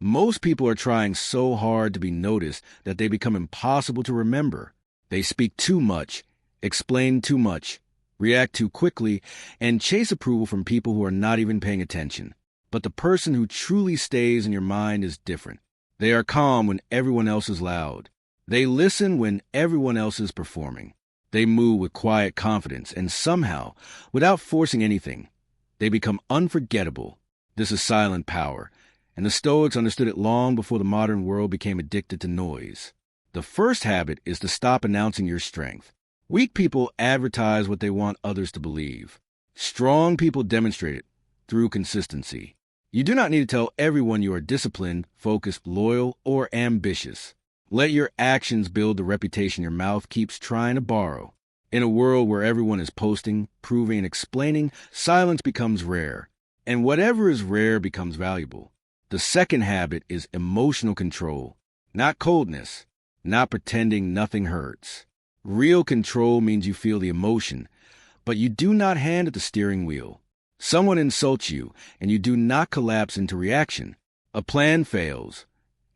Most people are trying so hard to be noticed that they become impossible to remember. They speak too much, explain too much, react too quickly, and chase approval from people who are not even paying attention. But the person who truly stays in your mind is different. They are calm when everyone else is loud. They listen when everyone else is performing. They move with quiet confidence, and somehow, without forcing anything, they become unforgettable. This is silent power, and the Stoics understood it long before the modern world became addicted to noise. The first habit is to stop announcing your strength. Weak people advertise what they want others to believe. Strong people demonstrate it through consistency. You do not need to tell everyone you are disciplined, focused, loyal, or ambitious. Let your actions build the reputation your mouth keeps trying to borrow. In a world where everyone is posting, proving, and explaining, silence becomes rare, and whatever is rare becomes valuable. The second habit is emotional control, not coldness, not pretending nothing hurts. Real control means you feel the emotion, but you do not hand it the steering wheel. Someone insults you, and you do not collapse into reaction. A plan fails,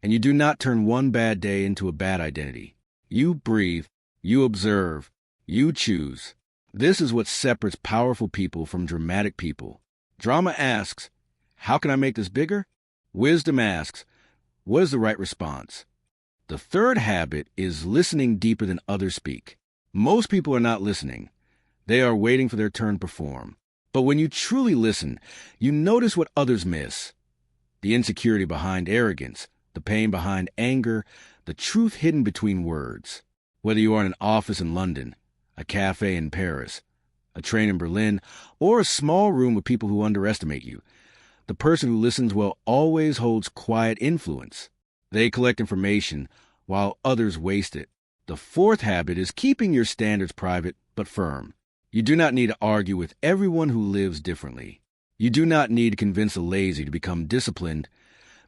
and you do not turn one bad day into a bad identity. You breathe, you observe, you choose. This is what separates powerful people from dramatic people. Drama asks, how can I make this bigger? Wisdom asks, what is the right response? The third habit is listening deeper than others speak. Most people are not listening. They are waiting for their turn to perform. But when you truly listen, you notice what others miss. The insecurity behind arrogance, the pain behind anger, the truth hidden between words. Whether you are in an office in London, a cafe in Paris, a train in Berlin, or a small room with people who underestimate you, the person who listens well always holds quiet influence. They collect information while others waste it. The fourth habit is keeping your standards private but firm. You do not need to argue with everyone who lives differently. You do not need to convince the lazy to become disciplined,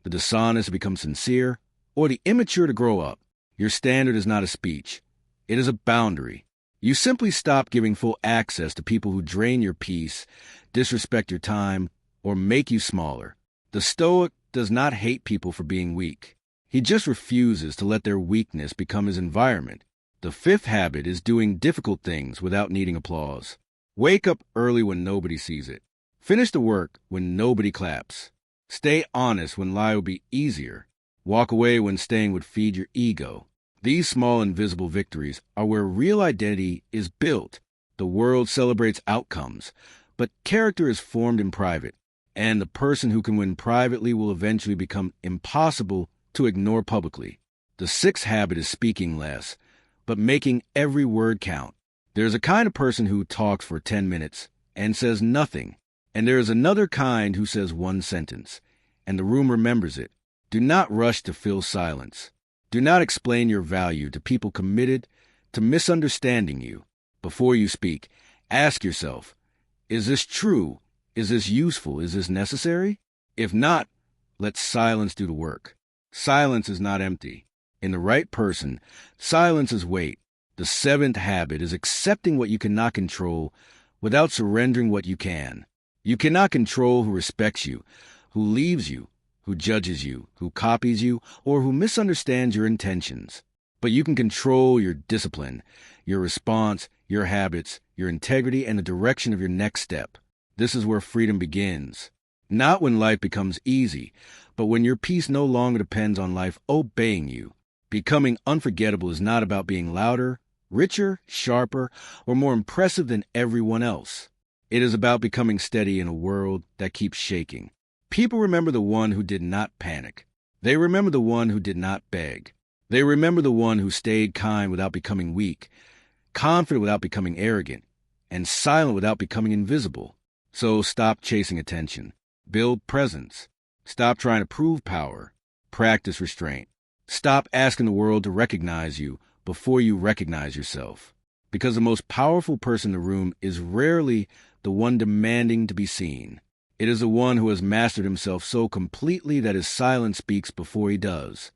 the dishonest to become sincere, or the immature to grow up. Your standard is not a speech. It is a boundary. You simply stop giving full access to people who drain your peace, disrespect your time, or make you smaller. The Stoic does not hate people for being weak. He just refuses to let their weakness become his environment. The fifth habit is doing difficult things without needing applause. Wake up early when nobody sees it. Finish the work when nobody claps. Stay honest when lie would be easier. Walk away when staying would feed your ego. These small invisible victories are where real identity is built. The world celebrates outcomes, but character is formed in private, and the person who can win privately will eventually become impossible to ignore publicly. The sixth habit is speaking less, but making every word count. There's a kind of person who talks for 10 minutes and says nothing, and there is another kind who says one sentence, and the room remembers it. Do not rush to fill silence. Do not explain your value to people committed to misunderstanding you. Before you speak, ask yourself, is this true? Is this useful? Is this necessary? If not, let silence do the work. Silence is not empty. In the right person, silence is weight. The seventh habit is accepting what you cannot control without surrendering what you can. You cannot control who respects you, who leaves you, who judges you, who copies you, or who misunderstands your intentions. But you can control your discipline, your response, your habits, your integrity, and the direction of your next step. This is where freedom begins. Not when life becomes easy, but when your peace no longer depends on life obeying you. Becoming unforgettable is not about being louder, richer, sharper, or more impressive than everyone else. It is about becoming steady in a world that keeps shaking. People remember the one who did not panic. They remember the one who did not beg. They remember the one who stayed kind without becoming weak, confident without becoming arrogant, and silent without becoming invisible. So stop chasing attention. Build presence. Stop trying to prove power. Practice restraint. Stop asking the world to recognize you before you recognize yourself. Because the most powerful person in the room is rarely the one demanding to be seen. It is the one who has mastered himself so completely that his silence speaks before he does.